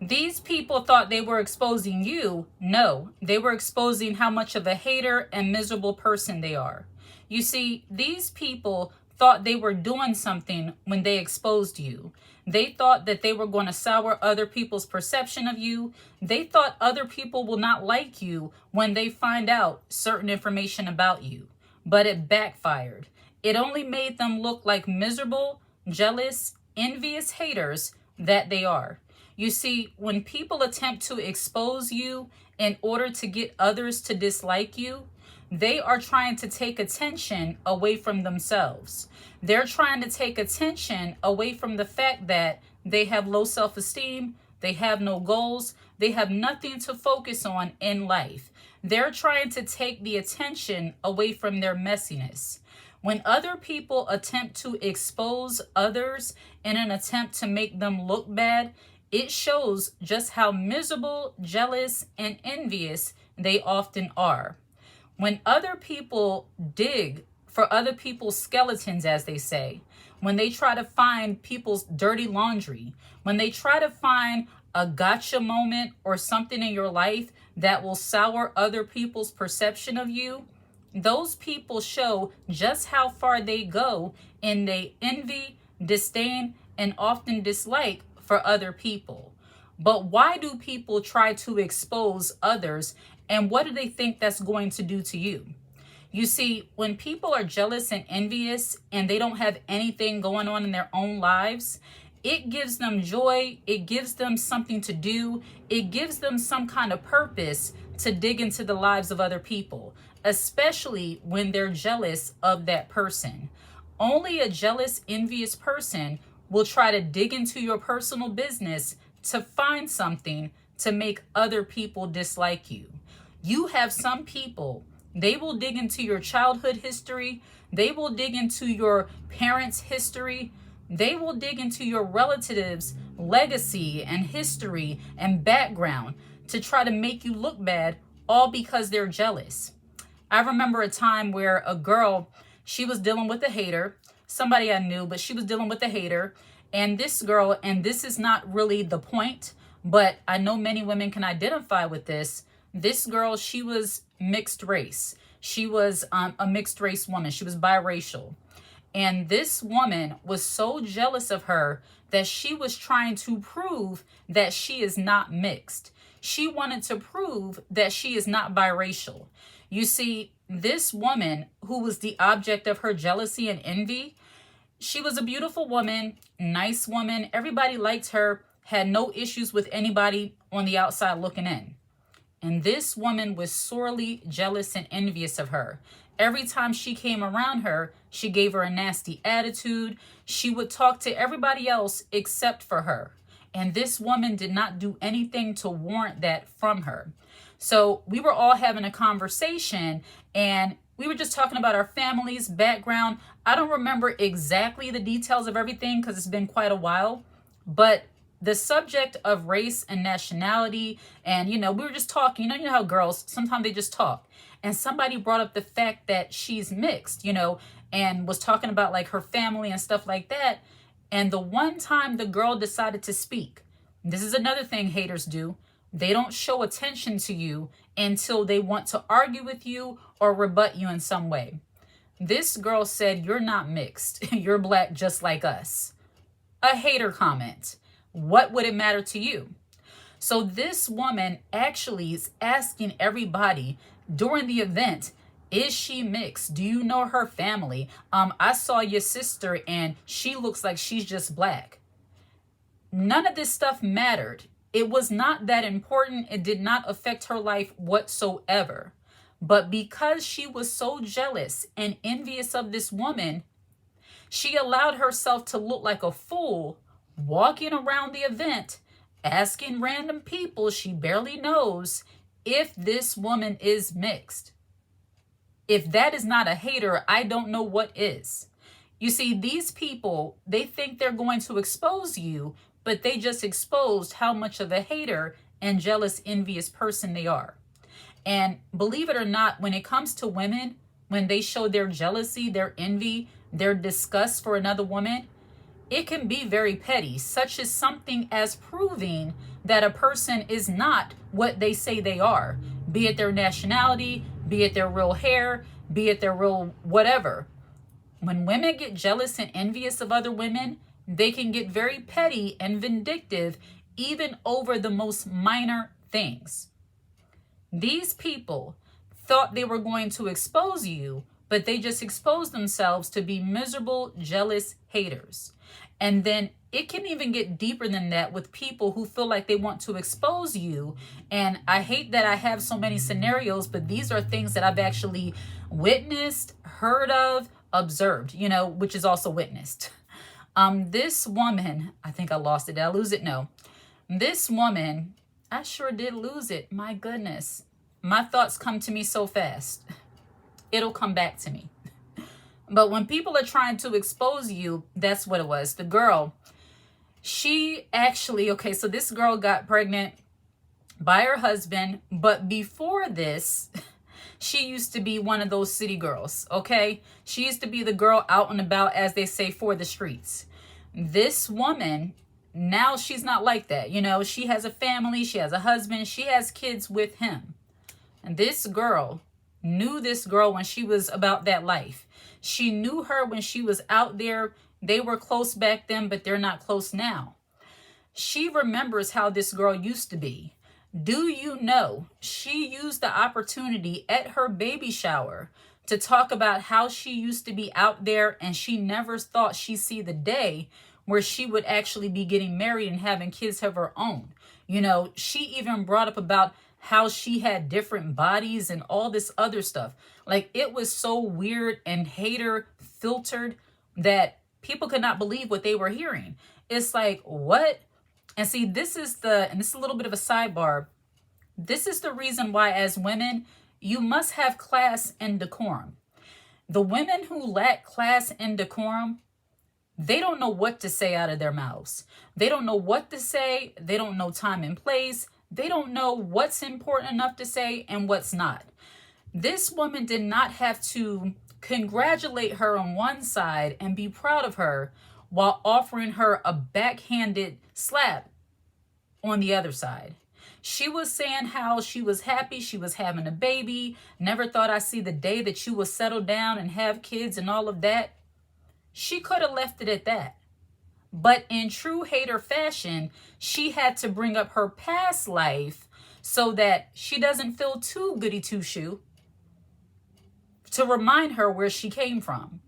These people thought they were exposing you. No, they were exposing how much of a hater and miserable person they are. You see, these people thought they were doing something when they exposed you. They thought that they were going to sour other people's perception of you. They thought other people will not like you when they find out certain information about you. But it backfired. It only made them look like miserable, jealous, envious haters that they are. You see, when people attempt to expose you in order to get others to dislike you, they are trying to take attention away from themselves. They're trying to take attention away from the fact that they have low self-esteem, they have no goals, they have nothing to focus on in life. They're trying to take the attention away from their messiness. When other people attempt to expose others in an attempt to make them look bad, it shows just how miserable, jealous, and envious they often are. When other people dig for other people's skeletons, as they say, when they try to find people's dirty laundry, when they try to find a gotcha moment or something in your life that will sour other people's perception of you, those people show just how far they go in they envy, disdain, and often dislike for other people. But why do people try to expose others, and what do they think that's going to do to you? You see, when people are jealous and envious and they don't have anything going on in their own lives, it gives them joy, it gives them something to do, it gives them some kind of purpose to dig into the lives of other people, especially when they're jealous of that person. Only a jealous, envious person will try to dig into your personal business to find something to make other people dislike you. You have some people, they will dig into your childhood history, they will dig into your parents' history, they will dig into your relatives' legacy and history and background to try to make you look bad, all because they're jealous. I remember a time where a girl, she was dealing with a hater, somebody I knew, but she was dealing with a hater. And this girl, and this is not really the point, but I know many women can identify with this. This girl, she was mixed race. She was a mixed race woman. She was biracial. And this woman was so jealous of her that she was trying to prove that she is not mixed. She wanted to prove that she is not biracial. You see, this woman who was the object of her jealousy and envy, she was a beautiful woman, nice woman. Everybody liked her, had no issues with anybody on the outside looking in. And this woman was sorely jealous and envious of her. Every time she came around her, she gave her a nasty attitude. She would talk to everybody else except for her. And this woman did not do anything to warrant that from her. So we were all having a conversation and we were just talking about our family's background. I don't remember exactly the details of everything because it's been quite a while, but the subject of race and nationality, and we were just talking, you know how girls, sometimes they just talk. And somebody brought up the fact that she's mixed, and was talking about like her family and stuff like that. And the one time the girl decided to speak, this is another thing haters do. They don't show attention to you until they want to argue with you or rebut you in some way. This girl said, "You're not mixed. You're black just like us." A hater comment. What would it matter to you? So this woman actually is asking everybody during the event, is she mixed? Do you know her family? I saw your sister and she looks like she's just black. None of this stuff mattered. It was not that important. It did not affect her life whatsoever. But because she was so jealous and envious of this woman, she allowed herself to look like a fool walking around the event, asking random people she barely knows if this woman is mixed. If that is not a hater, I don't know what is. You see, these people, they think they're going to expose you, but they just exposed how much of a hater and jealous, envious person they are. And believe it or not, when it comes to women, when they show their jealousy, their envy, their disgust for another woman, it can be very petty, such as something as proving that a person is not what they say they are, be it their nationality, be it their real hair, be it their real whatever. When women get jealous and envious of other women, they can get very petty and vindictive, even over the most minor things. These people thought they were going to expose you, but they just exposed themselves to be miserable, jealous haters. And then it can even get deeper than that with people who feel like they want to expose you. And I hate that I have so many scenarios, but these are things that I've actually witnessed, heard of, observed, which is also witnessed. This woman, I think I lost it. Did I lose it? No. This woman, I sure did lose it. My goodness. My thoughts come to me so fast. It'll come back to me. But when people are trying to expose you, that's what it was. The girl, she actually, so this girl got pregnant by her husband, but before this, she used to be one of those city girls, okay? She used to be the girl out and about, as they say, for the streets. This woman, now she's not like that. She has a family, she has a husband, she has kids with him. And this girl knew this girl when she was about that life. She knew her when she was out there. They were close back then, but they're not close now. She remembers how this girl used to be. Do you know she used the opportunity at her baby shower to talk about how she used to be out there, and she never thought she'd see the day where she would actually be getting married and having kids of her own. She even brought up about how she had different bodies and all this other stuff. Like, it was so weird and hater filtered that people could not believe what they were hearing. It's like, what? And see, this is a little bit of a sidebar. This is the reason why, as women, you must have class and decorum. The women who lack class and decorum, they don't know what to say out of their mouths. They don't know what to say. They don't know time and place. They don't know what's important enough to say and what's not. This woman did not have to congratulate her on one side and be proud of her while offering her a backhanded slap on the other side. She was saying how she was happy, she was having a baby, never thought I'd see the day that you will settle down and have kids and all of that. She could have left it at that. But in true hater fashion, she had to bring up her past life so that she doesn't feel too goody two-shoe, to remind her where she came from.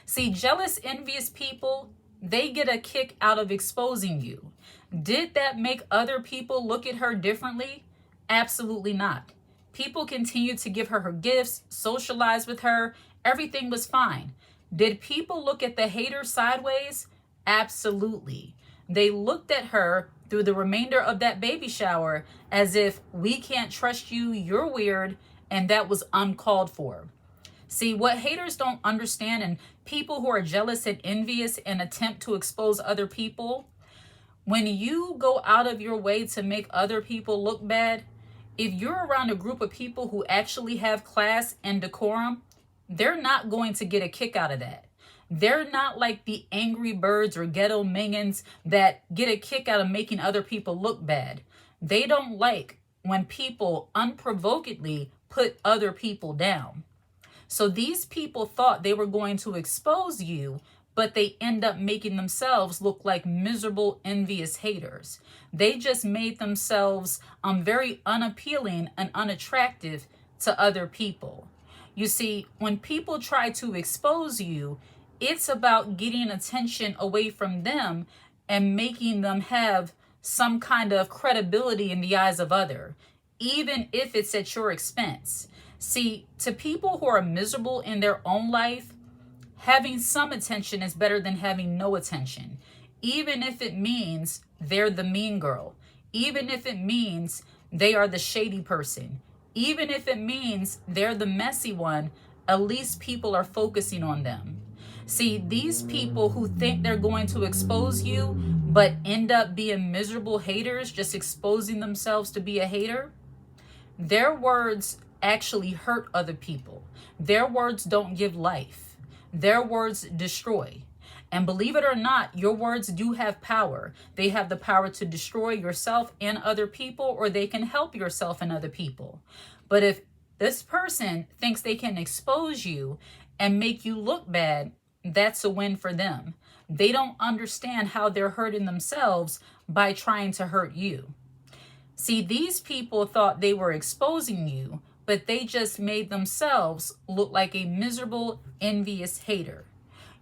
See, jealous, envious people, they get a kick out of exposing you. Did that make other people look at her differently? Absolutely not. People continued to give her gifts, socialize with her. Everything was fine. Did people look at the hater sideways? Absolutely. They looked at her through the remainder of that baby shower as if, we can't trust you, you're weird, and that was uncalled for. See, what haters don't understand, and people who are jealous and envious and attempt to expose other people, when you go out of your way to make other people look bad, if you're around a group of people who actually have class and decorum, they're not going to get a kick out of that. They're not like the angry birds or ghetto minions that get a kick out of making other people look bad. They don't like when people unprovokedly put other people down. So these people thought they were going to expose you, but they end up making themselves look like miserable, envious haters. They just made themselves very unappealing and unattractive to other people. You see, when people try to expose you, it's about getting attention away from them and making them have some kind of credibility in the eyes of others, even if it's at your expense. See, to people who are miserable in their own life, having some attention is better than having no attention, even if it means they're the mean girl, even if it means they are the shady person, even if it means they're the messy one. At least people are focusing on them. See, these people who think they're going to expose you, but end up being miserable haters, just exposing themselves to be a hater, their words actually hurt other people. Their words don't give life. Their words destroy. And believe it or not, your words do have power. They have the power to destroy yourself and other people, or they can help yourself and other people. But if this person thinks they can expose you and make you look bad, that's a win for them. They don't understand how they're hurting themselves by trying to hurt you. See, these people thought they were exposing you, but they just made themselves look like a miserable, envious hater.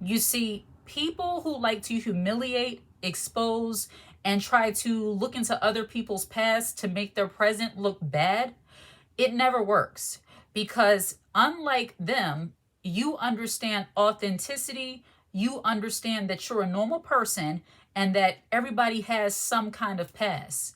You see, people who like to humiliate, expose, and try to look into other people's past to make their present look bad, it never works. Because unlike them, you understand authenticity, you understand that you're a normal person and that everybody has some kind of past.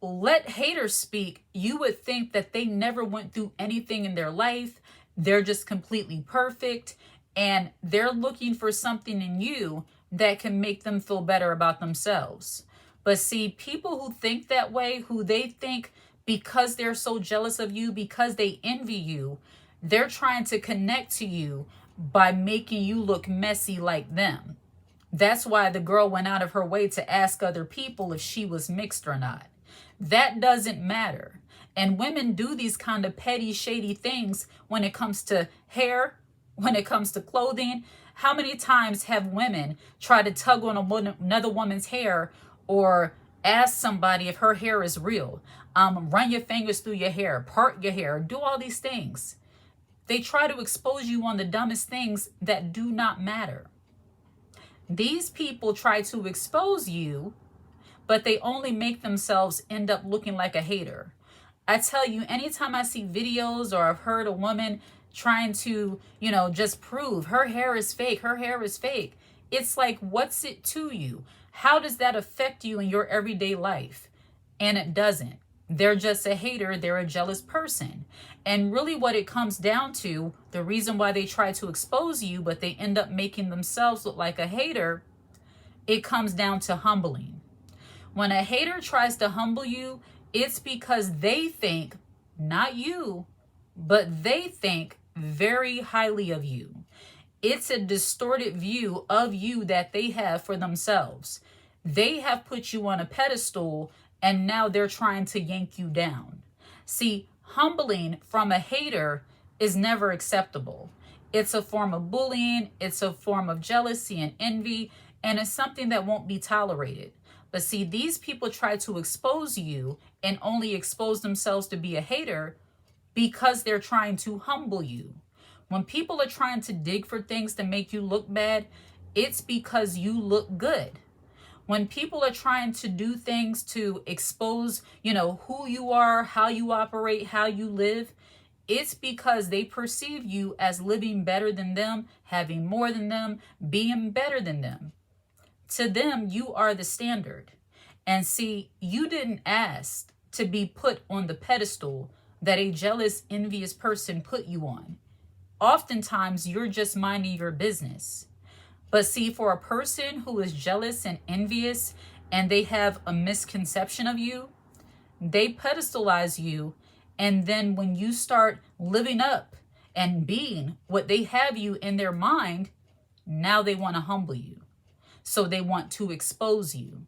Let haters speak, you would think that they never went through anything in their life. They're just completely perfect, and they're looking for something in you that can make them feel better about themselves. But see, people who think that way, who they think because they're so jealous of you, because they envy you, they're trying to connect to you by making you look messy like them. That's why the girl went out of her way to ask other people if she was mixed or not. That doesn't matter. And women do these kind of petty, shady things when it comes to hair, when it comes to clothing. How many times have women tried to tug on another woman's hair or ask somebody if her hair is real? Run your fingers through your hair, part your hair, do all these things. They try to expose you on the dumbest things that do not matter. These people try to expose you, but they only make themselves end up looking like a hater. I tell you, anytime I see videos or I've heard a woman trying to, just prove her hair is fake, it's like, what's it to you? How does that affect you in your everyday life? And it doesn't. They're just a hater. They're a jealous person. And really what it comes down to, the reason why they try to expose you, but they end up making themselves look like a hater, it comes down to humbling. When a hater tries to humble you, it's because they think, not you, but they think very highly of you. It's a distorted view of you that they have for themselves. They have put you on a pedestal, and now they're trying to yank you down. See, humbling from a hater is never acceptable. It's a form of bullying, it's a form of jealousy and envy, and it's something that won't be tolerated. But see, these people try to expose you and only expose themselves to be a hater because they're trying to humble you. When people are trying to dig for things to make you look bad, it's because you look good. When people are trying to do things to expose, who you are, how you operate, how you live, it's because they perceive you as living better than them, having more than them, being better than them. To them, you are the standard. And see, you didn't ask to be put on the pedestal that a jealous, envious person put you on. Oftentimes, you're just minding your business. But see, for a person who is jealous and envious and they have a misconception of you, they pedestalize you. And then when you start living up and being what they have you in their mind, now they want to humble you. So they want to expose you.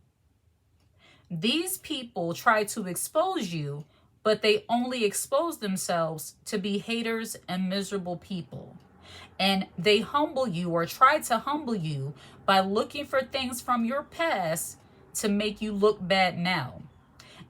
These people try to expose you, but they only expose themselves to be haters and miserable people. And they humble you or try to humble you by looking for things from your past to make you look bad now.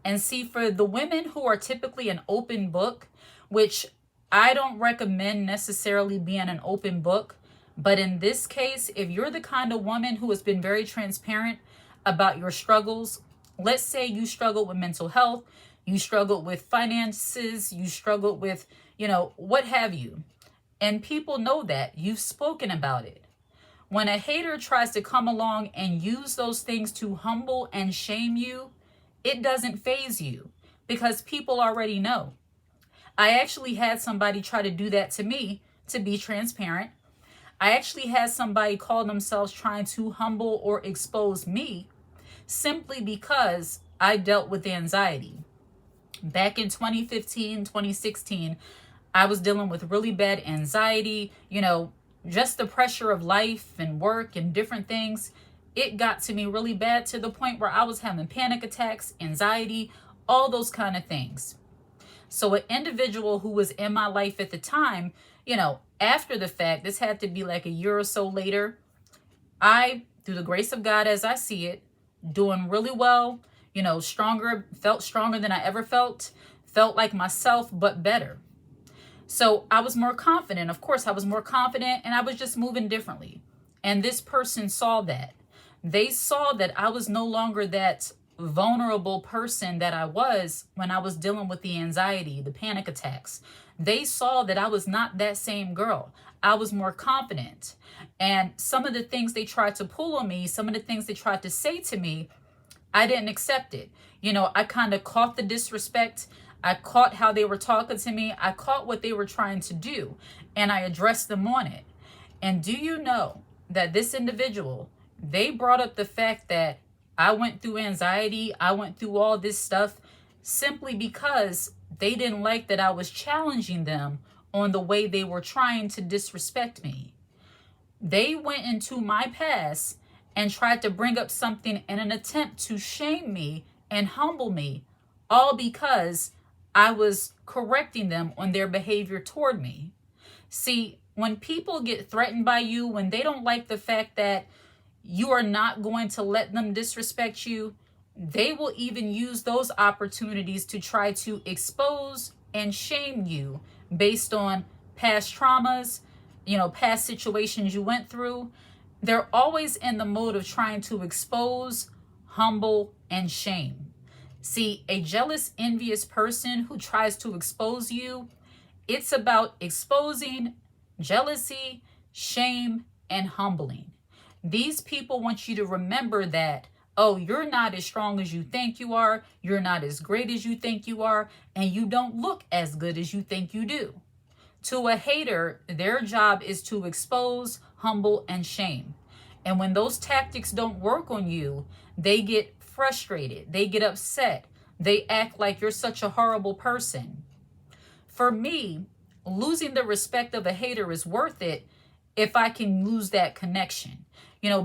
And see, for the women who are typically an open book, which I don't recommend necessarily being an open book, but in this case, if you're the kind of woman who has been very transparent about your struggles, let's say you struggle with mental health, you struggle with finances, you struggle with, what have you. And people know that. You've spoken about it. When a hater tries to come along and use those things to humble and shame you, it doesn't faze you because people already know. I actually had somebody try to do that to me, to be transparent. I actually had somebody call themselves trying to humble or expose me simply because I dealt with anxiety. Back in 2015, 2016, I was dealing with really bad anxiety, just the pressure of life and work and different things, it got to me really bad to the point where I was having panic attacks, anxiety, all those kind of things. So an individual who was in my life at the time, after the fact, this had to be like a year or so later, I, through the grace of God as I see it, doing really well, felt stronger than I ever felt like myself, but better. So I was more confident. Of course, I was more confident and I was just moving differently. And this person saw that. They saw that I was no longer that vulnerable person that I was when I was dealing with the anxiety, the panic attacks. They saw that I was not that same girl. I was more confident. And some of the things they tried to pull on me, some of the things they tried to say to me, I didn't accept it. I kind of caught the disrespect. I caught how they were talking to me. I caught what they were trying to do, and I addressed them on it. And do you know that this individual, they brought up the fact that I went through anxiety, I went through all this stuff simply because they didn't like that I was challenging them on the way they were trying to disrespect me. They went into my past and tried to bring up something in an attempt to shame me and humble me, all because I was correcting them on their behavior toward me. See, when people get threatened by you, when they don't like the fact that you are not going to let them disrespect you, they will even use those opportunities to try to expose and shame you based on past traumas, past situations you went through. They're always in the mode of trying to expose, humble, and shame. See, a jealous, envious person who tries to expose you, it's about exposing, jealousy, shame, and humbling. These people want you to remember that, oh, you're not as strong as you think you are, you're not as great as you think you are, and you don't look as good as you think you do. To a hater, their job is to expose, humble, and shame. And when those tactics don't work on you, they get frustrated, they get upset, they act like you're such a horrible person. For me, losing the respect of a hater is worth it if I can lose that connection.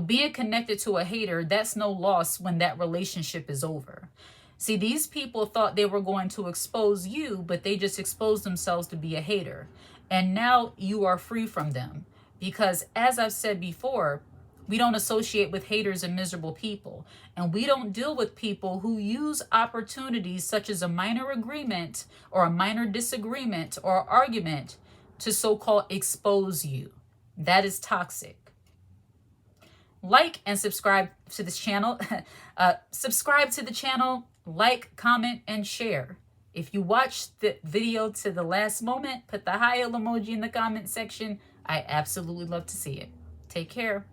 Being connected to a hater, that's no loss when that relationship is over. See, these people thought they were going to expose you, but they just exposed themselves to be a hater. And now you are free from them. Because as I've said before, we don't associate with haters and miserable people. And we don't deal with people who use opportunities such as a minor agreement or a minor disagreement or argument to so-called expose you. That is toxic. Like and subscribe to this channel. Subscribe to the channel, like, comment, and share. If you watched the video to the last moment, put the heil emoji in the comment section. I absolutely love to see it. Take care.